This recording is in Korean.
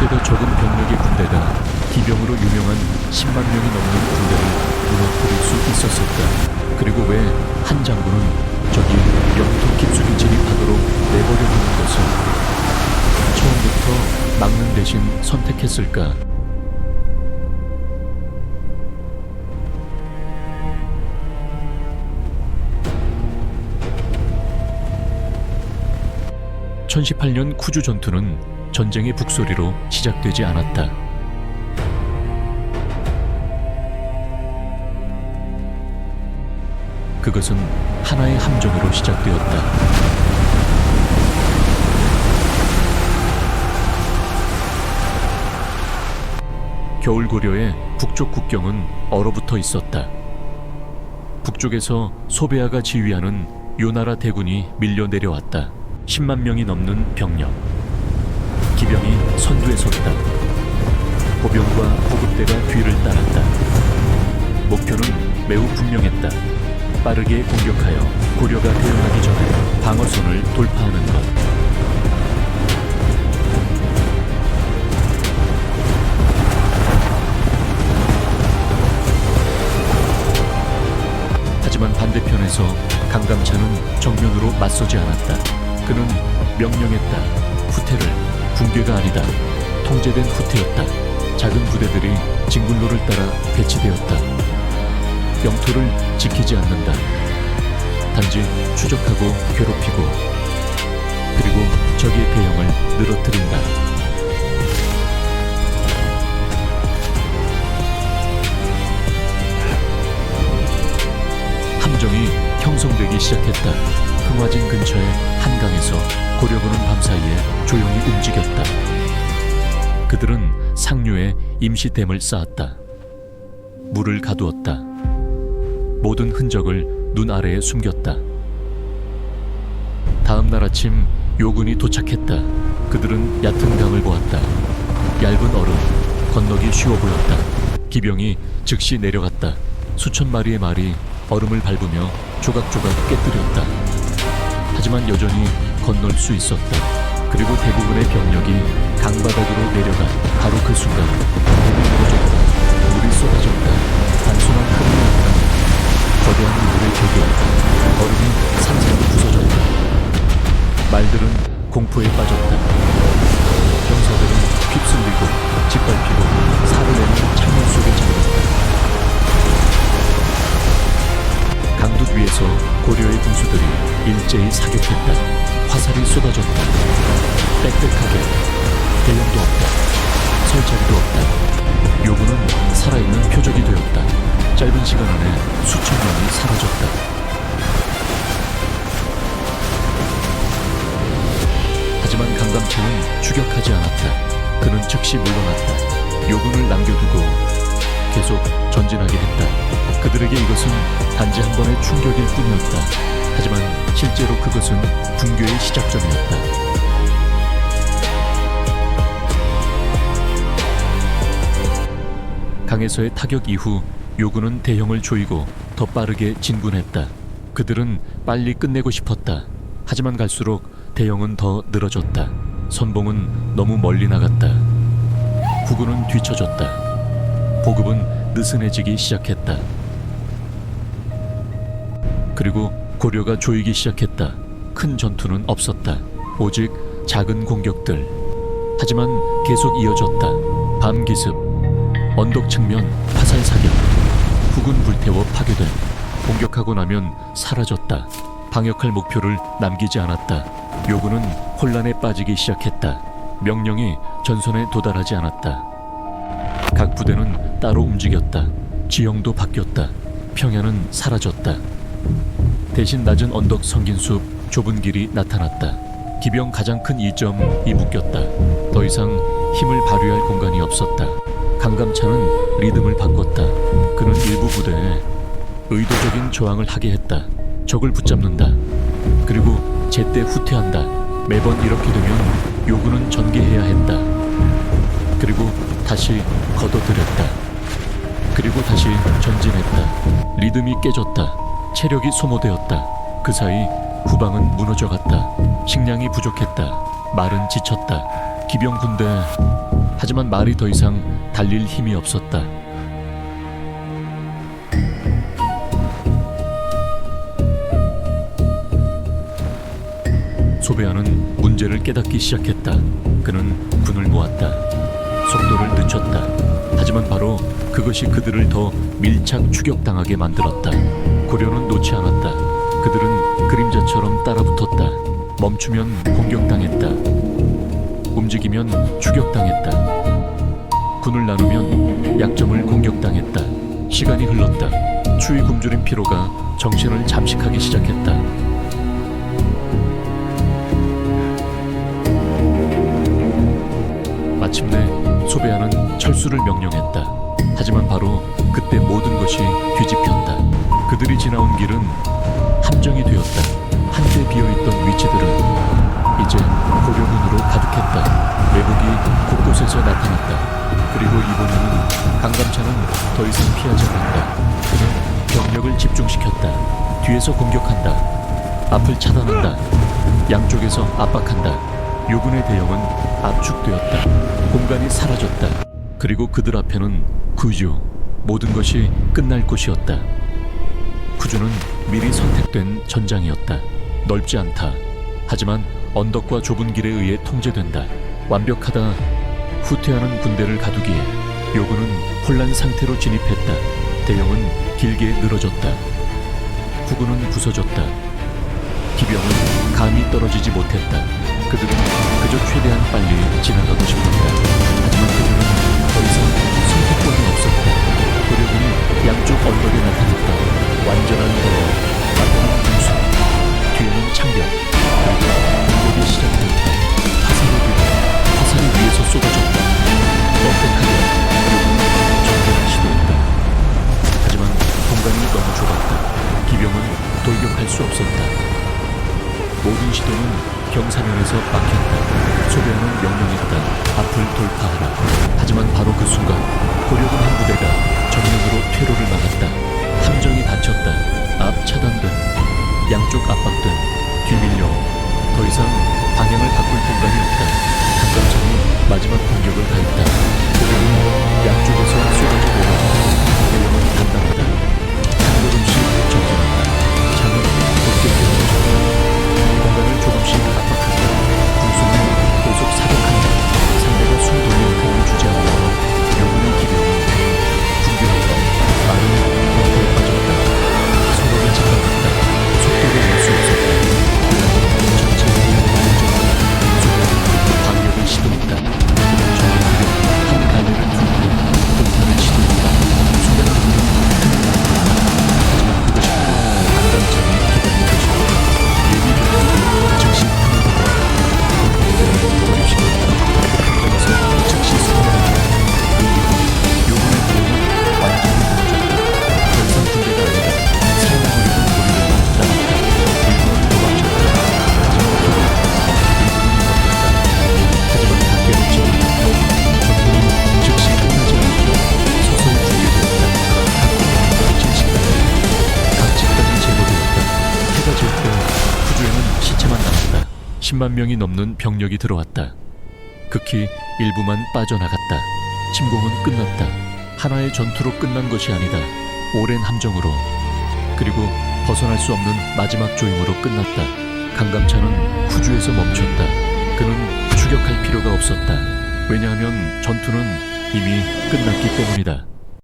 통제가 적은 병력의 군대가 기병으로 유명한 10만 명이 넘는 군대를 무너뜨릴 수 있었을까? 그리고 왜 한 장군은 저기 영토 깊숙이 진입하도록 내버려 두는 것을 처음부터 막는 대신 선택했을까? (1018년) 쿠주 전투는 전쟁의 북소리로 시작되지 않았다. 그것은 하나의 함정으로 시작되었다. 겨울 고려의 북쪽 국경은 얼어붙어 있었다. 북쪽에서 소베아가 지휘하는 요나라 대군이 밀려 내려왔다. 10만 명이 넘는 병력. 기병이 선두에 섰다. 보병과 보급대가 뒤를 따랐다. 목표는 매우 분명했다. 빠르게 공격하여 고려가 대응하기 전에 방어선을 돌파하는 것. 하지만 반대편에서 강감찬은 정면으로 맞서지 않았다. 그는 명령했다. 후퇴를. 붕괴가 아니다. 통제된 후퇴였다. 작은 부대들이 진군로를 따라 배치되었다. 영토를 지키지 않는다. 단지 추적하고 괴롭히고 그리고 적의 대형을 늘어뜨린다. 함정이 형성되기 시작했다. 흥화진 근처의 한강에서 고려군은 밤사이에 조용히 움직였다. 그들은 상류에 임시댐을 쌓았다. 물을 가두었다. 모든 흔적을 눈 아래에 숨겼다. 다음 날 아침 요군이 도착했다. 그들은 얕은 강을 보았다. 얇은 얼음, 건너기 쉬워 보였다. 기병이 즉시 내려갔다. 수천 마리의 말이 얼음을 밟으며 조각조각 깨뜨렸다. 하지만 여전히 건널 수 있었다. 그리고 대부분의 병력이 강바닥으로 내려간 바로 그 순간 물이 무너졌다. 물이 쏟아졌다. 단순한 흐름이 아니라 거대한 물의 격이었다. 얼음이 산산이 부서졌다. 말들은 공포에 빠졌다. 병사들은 휩쓸리고 짓밟히고 살을 내는 창문 속에 잠겼다. 강둑 위에서 고려의 군수들이 일제히 사격했다. 화살이 쏟아졌다. 빽빽하게. 대형도 없다. 설자리도 없다. 요군은 살아있는 표적이 되었다. 짧은 시간 안에 수천 명이 사라졌다. 하지만 강감찬은 추격하지 않았다. 그는 즉시 물러났다. 요군을 남겨두고 계속 전진하게 했다. 그들에게 이것은 단지 한 번의 충격일 뿐이었다. 하지만 실제로 그것은 붕괴의 시작점이었다. 강에서의 타격 이후 요군은 대형을 조이고 더 빠르게 진군했다. 그들은 빨리 끝내고 싶었다. 하지만 갈수록 대형은 더 늘어졌다. 선봉은 너무 멀리 나갔다. 후군은 뒤처졌다. 보급은 느슨해지기 시작했다. 그리고 고려가 조이기 시작했다. 큰 전투는 없었다. 오직 작은 공격들. 하지만 계속 이어졌다. 밤 기습, 언덕 측면 화살 사격, 후군 불태워 파괴됨. 공격하고 나면 사라졌다. 방역할 목표를 남기지 않았다. 요군은 혼란에 빠지기 시작했다. 명령이 전선에 도달하지 않았다. 각 부대는 따로 움직였다. 지형도 바뀌었다. 평야는 사라졌다. 대신 낮은 언덕 성긴숲, 좁은 길이 나타났다. 기병 가장 큰 이점이 묶였다. 더 이상 힘을 발휘할 공간이 없었다. 강감찬은 리듬을 바꿨다. 그는 일부 부대에 의도적인 저항을 하게 했다. 적을 붙잡는다. 그리고 제때 후퇴한다. 매번 이렇게 되면 요군은 전개해야 했다. 그리고 다시 걷어들였다. 그리고 다시 전진했다. 리듬이 깨졌다. 체력이 소모되었다. 그 사이 후방은 무너져갔다. 식량이 부족했다. 말은 지쳤다. 기병 군대. 하지만 말이 더 이상 달릴 힘이 없었다. 소배하는 문제를 깨닫기 시작했다. 그는 군을 모았다. 속도를 늦췄다. 하지만 바로 그것이 그들을 더 밀착 추격당하게 만들었다. 고려는 놓지 않았다. 그들은 그림자처럼 따라붙었다. 멈추면 공격당했다. 움직이면 추격당했다. 군을 나누면 약점을 공격당했다. 시간이 흘렀다. 추위 굶주린 피로가 정신을 잠식하기 시작했다. 마침내 소배하는 철수를 명령했다. 하지만 바로 그때 모든 것이 뒤집혔다. 그들이 지나온 길은 함정이 되었다. 한때 비어있던 위치들은 이제 고려군으로 가득했다. 매복이 곳곳에서 나타났다. 그리고 이번에는 강감찬은 더 이상 피하지 않았다. 그는 병력을 집중시켰다. 뒤에서 공격한다. 앞을 차단한다. 양쪽에서 압박한다. 요군의 대형은 압축되었다. 공간이 사라졌다. 그리고 그들 앞에는 구주, 모든 것이 끝날 곳이었다. 구주는 미리 선택된 전장이었다. 넓지 않다. 하지만 언덕과 좁은 길에 의해 통제된다. 완벽하다. 후퇴하는 군대를 가두기에 요군은 혼란 상태로 진입했다. 대형은 길게 늘어졌다. 후군은 부서졌다. 기병은 감이 떨어지지 못했다. 그들은 그저 최대한 빨리 지나가고 싶었다. 하지만 그들은 더 이상 선택권이 없었다. 고려군이 양쪽 언덕에 나타났다. 완전한 대화, 나타난 군수, 뒤에는 창병, 그리고 공격이 시작되었다. 화살이 위에서 쏟아졌다. 뻔뻔하게 요군은 전개를 시도했다. 하지만 공간이 너무 좁았다. 기병은 돌격할 수 없었다. 모든 시도는 경사면에서 막혔다. 소배하는 명령했다. 앞을 돌파하라. 하지만 바로 그 순간 고려군 한 부대가 정면으로 퇴로를 막았다. 함정이 닫혔다. 앞 차단된, 양쪽 압박된, 뒤밀려 더 이상 방향을 바꿀 공간이 없다. 강감찬이 마지막 공격을 가했다. 고려는 양쪽에서 쏟아져 내려왔다. 대형은 단단하다. 한 걸음씩 전진한다. 창은 곧게 펴져졌다. 공간을 조금씩 압박한다. 군수는 계속 사격한다. 상대가 숨 돌릴 틈을 주지 않는다. 요군의 기병은 군교했다. 말은 공포에 빠졌다. 서로를 짓밟았다. 속도를 낼 수 없었다. 전체 방역을 시도했다. 적의 기병 한 갈래를 두고 돌파를 시도했다. 소련군은 틈을 막았다. 하지만 그것이 바로 안감찬이 기다린 것이었다. 예비 병력이 즉시 틈을 막았다. 공포대를 고립시켰다. 그러면서 즉시 소멸했다. 요군의 기병은 완전히 무너졌다. 더 이상 군대가 아니라 사용하려는 무리를 남았다. 일본은 도망쳤다. 하지만 기병은 버텼다. 하지만 밖에로 진입했다. 전투는 즉시 끝나지 않았다. 서서히 준비되었다. 각 집단이 각 집단이 제거되었다. 해가 질 때 구주에는 시체만 남았다. 10만 명이 넘는 병력이 들어왔다. 극히 일부만 빠져나갔다. 침공은 끝났다. 하나의 전투로 끝난 것이 아니다. 오랜 함정으로, 그리고 벗어날 수 없는 마지막 조임으로 끝났다. 강감찬은 후주에서 멈췄다. 그는 추격할 필요가 없었다. 왜냐하면 전투는 이미 끝났기 때문이다.